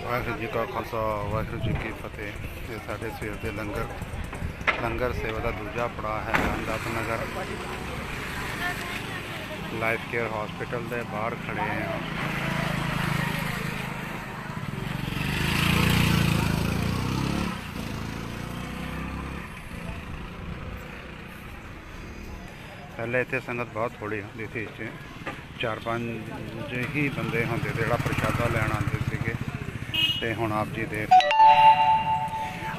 वाहिगुरू जी का खालसा वाहिगुरू जी की फतेह। ये साढ़े सवेर के लंगर सेवा का दूजा पड़ाव है। दत्त नगर लाइफ केयर हॉस्पिटल के बाहर खड़े हैं। पहले इतने संगत बहुत थोड़ी होंगी थी, 4-5 ही बंदे होंगे जोड़ा प्रशादा लैन आते थे। हुण आप जी देख,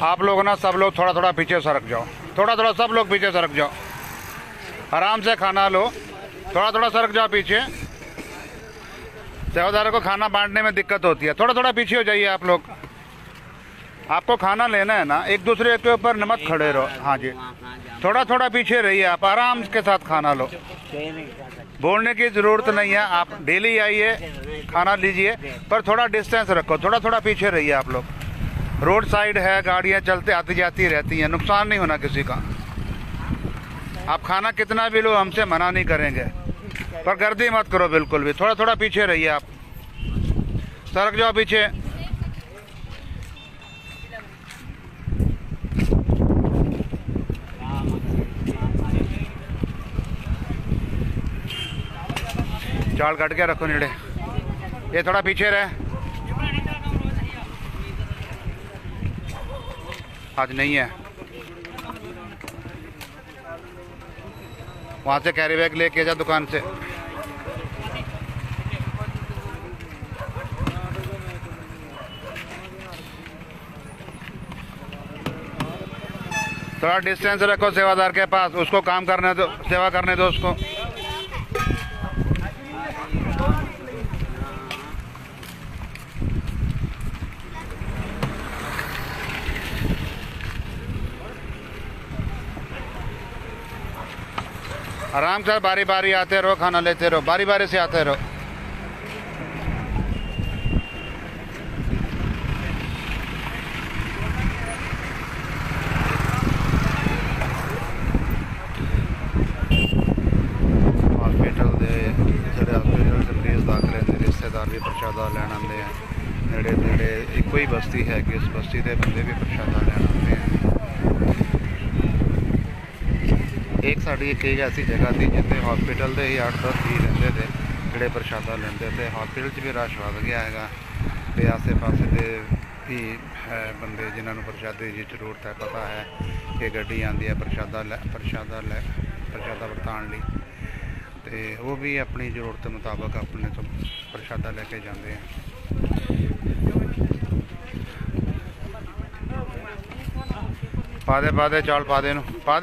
आप लोग ना सब लोग थोड़ा थोड़ा पीछे सरक जाओ, थोड़ा थोड़ा सब लोग पीछे सरक जाओ, आराम से खाना लो, थोड़ा थोड़ा सरक जाओ पीछे। सेवादारों को खाना बांटने में दिक्कत होती है, थोड़ा थोड़ा पीछे हो जाइए आप लोग। आपको खाना लेना है ना, एक दूसरे के ऊपर नमक खड़े रहो। हाँ जी, थोड़ा थोड़ा पीछे रहिए, आप आराम के साथ खाना लो। बोलने की ज़रूरत नहीं है, आप डेली आइए खाना लीजिए, पर थोड़ा डिस्टेंस रखो, थोड़ा थोड़ा पीछे रहिए आप लोग। रोड साइड है, गाड़ियाँ चलते आती जाती रहती हैं, नुकसान नहीं होना किसी का। आप खाना कितना भी लो, हमसे मना नहीं करेंगे, पर गर्दी मत करो बिल्कुल भी। थोड़ा थोड़ा पीछे रहिए, आप सरक जाओ पीछे। चाल कट के रखो नेड़े, ये थोड़ा पीछे रहे। आज नहीं है, वहाँ से कैरी बैग लेके जा दुकान से। थोड़ा डिस्टेंस रखो सेवादार के पास, उसको काम करने दो, सेवा करने दो उसको। आराम से बारी बारी आते रहो, खाना लेते रहो, बारी बारी से आते रहो। हॉस्पिटल मरीज दाखिल हैं, रिश्तेदार भी प्रशादा लैन आते हैं। नेड़े नेड़े एक ही बस्ती है कि उस बस्ती के बंदे भी प्रशादा लैन आते हैं। एक साड़ी एक ऐसी जगह थी जितने हॉस्पिटल के ही 8-10 ही रहते थे जोड़े प्रशादा लेंदे थे। हॉस्पिटल भी रश बढ़ गया है, तो आसे पासे के भी है बंदे जिन्होंने प्रशादे की जरूरत है, पता है कि गड्डी आती है प्रशादा वरतान ली, तो वो भी अपनी जरूरत के मुताबिक अपने तो प्रशादा लेके जाते हैं। पादे चाल पादे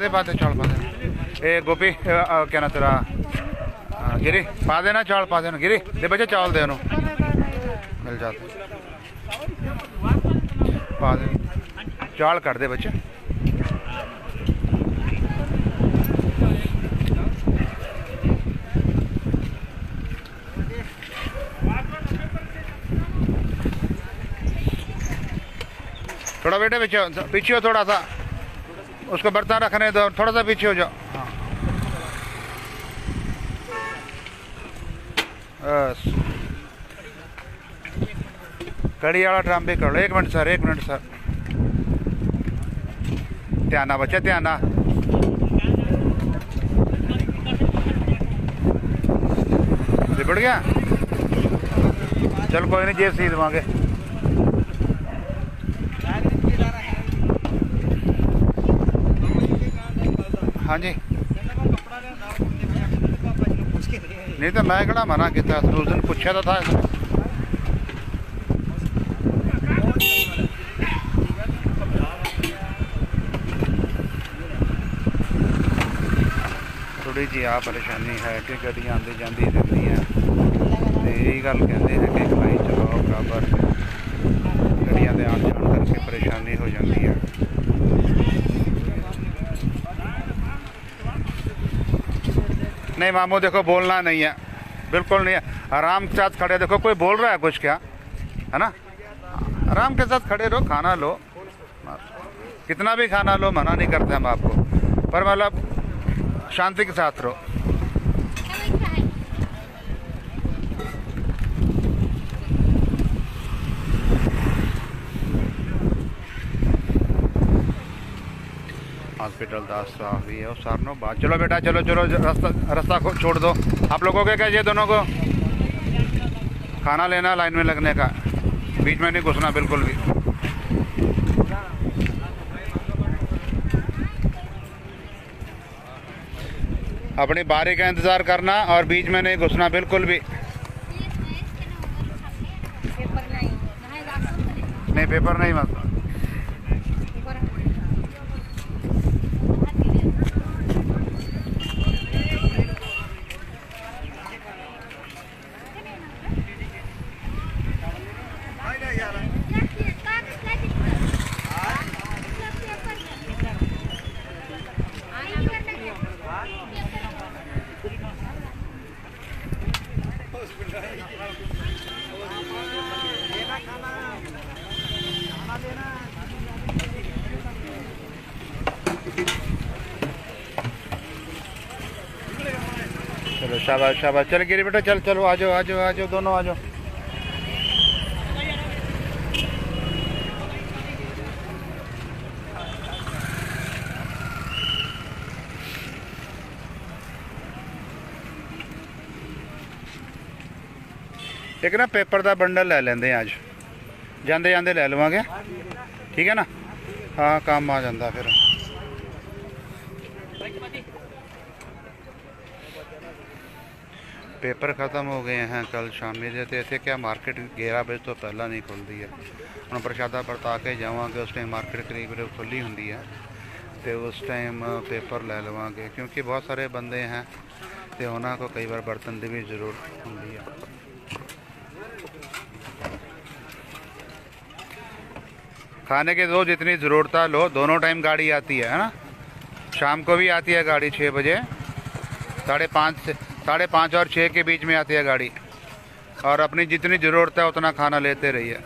पादे चाल पादे। ए गोपी क्या ना तेरा गिरी, पा देना चाल, पा देना गिरी दे बच्चे, चावल दे मिल जाते, पा दे चाल कर दे बच्चे। थोड़ा बेटे पीछे हो, थोड़ा सा उसको बर्तन रखने दो, थोड़ा सा पीछे हो जाओ। हाँ कड़ी वाला ड्राम भी कर लो। 1 मिनट सर, 1 मिनट सर, ध्यान ना बच्चे, ध्यान ना। बिगड़ गया, चल कोई नहीं, जेब सी देवांगे। हाँ जी, नहीं तो मैं कड़ा मना किया, उस दिन पूछा तो था इसने। थोड़ी जी आ परेशानी है कि गड्डियाँ आती जाती रहती हैं, तो यही गल कहते हैं कि खलाई चलाओ बराबर, गड्डियाँ के आन जान करके परेशानी हो जाती है। नहीं मामू देखो, बोलना नहीं है, बिल्कुल नहीं है, आराम के साथ खड़े। देखो कोई बोल रहा है कुछ क्या, है ना, आराम के साथ खड़े रहो, खाना लो, कितना भी खाना लो, मना नहीं करते हम आपको, पर मतलब शांति के साथ रहो। हॉस्पिटल दास साहब भी है और सारनो बात। चलो बेटा चलो चलो, रास्ता को छोड़ दो। आप लोगों के क्या चाहिए दोनों को? खाना लेना, लाइन में लगने का, बीच में नहीं घुसना बिल्कुल भी। अपनी बारी का इंतज़ार करना और बीच में नहीं घुसना बिल्कुल भी। नहीं पेपर नहीं मत। चलो शाबाश शाबाश, चल गिरी बेटा चल, चलो आ जाओ आ जाओ आ जाओ, दोनों आ जाओ। एक ना पेपर का बंडल ले लेंगे अज, जाते जाते ले लवांगे, ठीक है ना? हाँ काम आ जाता फिर। पेपर ख़त्म हो गए हैं कल शामी के, तो इतने क्या मार्केट 11 बजे तो पहला नहीं खुलती है। हम प्रशादा परता के जावांगे, उस टाइम मार्केट करीब खुली होंगी है, तो उस टाइम पेपर ले लवांगे, क्योंकि बहुत सारे बंदे हैं तो उन्होंने को कई बार बर्तन की भी जरूरत होंगी है। खाने के दो जितनी ज़रूरत है लो, दोनों टाइम गाड़ी आती है ना? शाम को भी आती है गाड़ी 6 बजे, 5:30 और 6 के बीच में आती है गाड़ी, और अपनी जितनी ज़रूरत है उतना खाना लेते रहिए।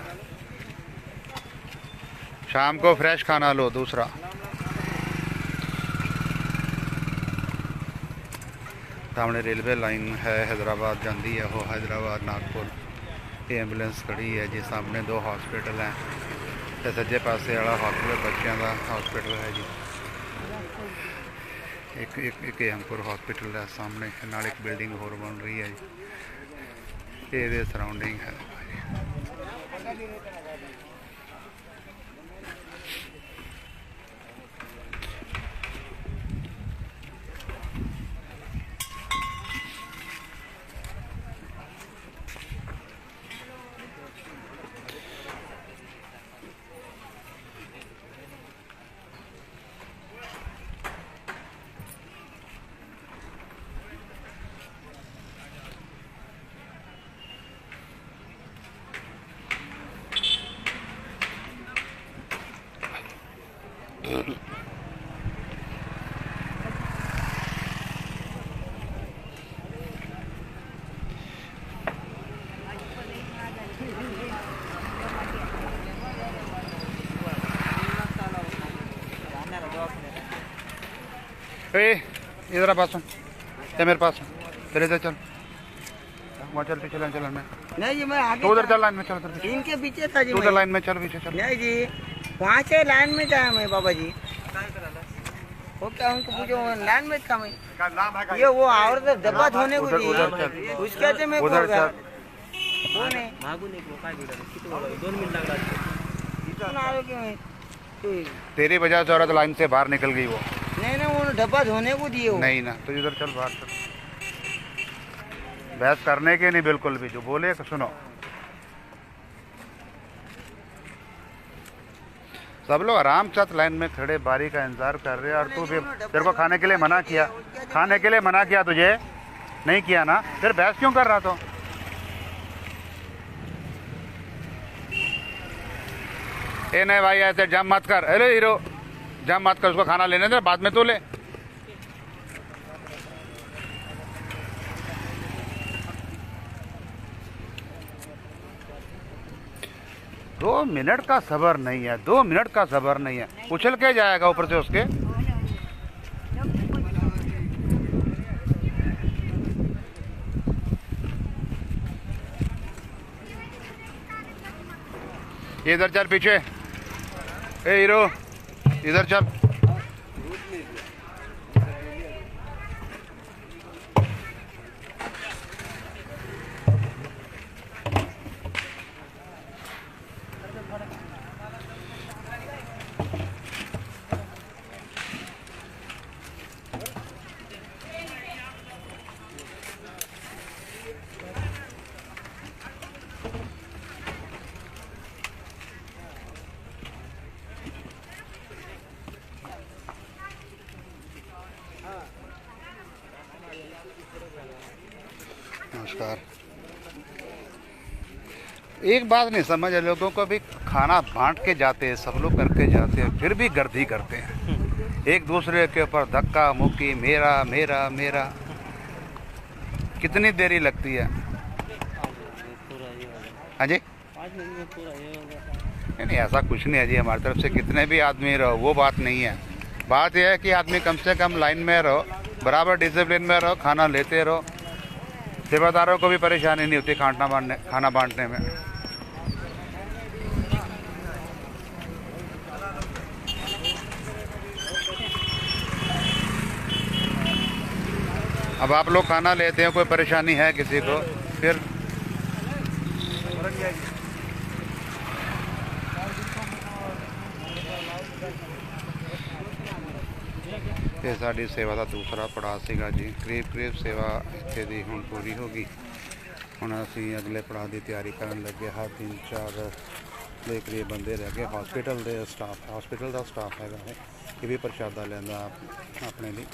शाम को फ्रेश खाना लो। दूसरा सामने रेलवे लाइन है, हैदराबाद जाती है, वो हैदराबाद नागपुर। ये एंबुलेंस खड़ी है जी, सामने 2 हॉस्पिटल हैं, तो सज्जे पासे वाला हॉस्पिटल बच्चों का हॉस्पिटल है जी, एक हेमपुर हॉस्पिटल है सामने, नाल एक बिल्डिंग होर बन रही है जी, ये सराउंडिंग है। इधर पास है मेरे पास, चले इधर चल, वहाँ चल पीछे लाइन, चल मैं नहीं जी, मैं आगे तो उधर चल लाइन में, चल उधर इनके पीछे था जी, उधर लाइन में चल, पीछे चल। नहीं जी, वहाँ से लाइन में जाया मैं बाबा जी। वो क्या उनको पूछो, लाइन में था मैं, ये वो और डब्बा धोने को दिया, उसके से मैं उधर चल। तेरी वजह से औरत लाइन से बाहर निकल गई। वो नहीं वो डब्बा धोने को दिए नहीं ना, तो इधर चल बाहर चल, बहस करने के नहीं बिल्कुल भी, जो बोले सुनो। सब लोग आराम के साथ लाइन में खड़े बारी का इंतजार कर रहे हैं, और तू भी, तेरे को खाने के लिए मना किया, खाने के लिए मना किया तुझे नहीं किया ना, फिर बहस क्यों कर रहा? तो ए नहीं भाई ऐसे जम मत कर, अरे हीरो जम मत कर, उसको खाना लेने दे, बाद में तो ले। दो मिनट का सबर नहीं है, 2 मिनट का सबर नहीं है, उछल के जाएगा ऊपर से उसके। इधर चल पीछे, ए हीरो इधर चल, नमस्कार। एक बात नहीं समझ है लोगों को, भी खाना बांट के जाते हैं, सब लोग करके जाते हैं, फिर भी गर्दी करते हैं एक दूसरे के ऊपर, धक्का मुक्की, मेरा मेरा मेरा। कितनी देरी लगती है? हाँ जी, नहीं ऐसा कुछ नहीं है जी, हमारी तरफ से कितने भी आदमी रहो वो बात नहीं है। बात यह है कि आदमी कम से कम लाइन में रहो, बराबर डिसिप्लिन में रहो, खाना लेते रहो, सेवादारों को भी परेशानी नहीं होती खाना बांटने में। अब आप लोग खाना लेते हैं, कोई परेशानी है किसी को, फिर ये साड़ी सेवा का दूसरा पड़ाव सीगा जी। करीब करीब सेवा इत्थे दी हुण पूरी होगी। हुण असीं अगले पड़ाव की तैयारी करन लगे हाँ। 3-4 ਦੇ करीब बंदे रह गए। हॉस्पिटल का स्टाफ है, ये भी प्रशादा लेंदा अपने लिए।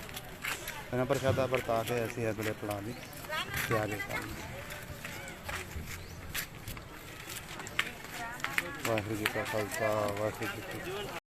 इन्हें प्रशादा बरता के असीं अगले पड़ाव की तैयारी करनी। वाहिगुरू जी का खालसा, वाहिगुरू जी की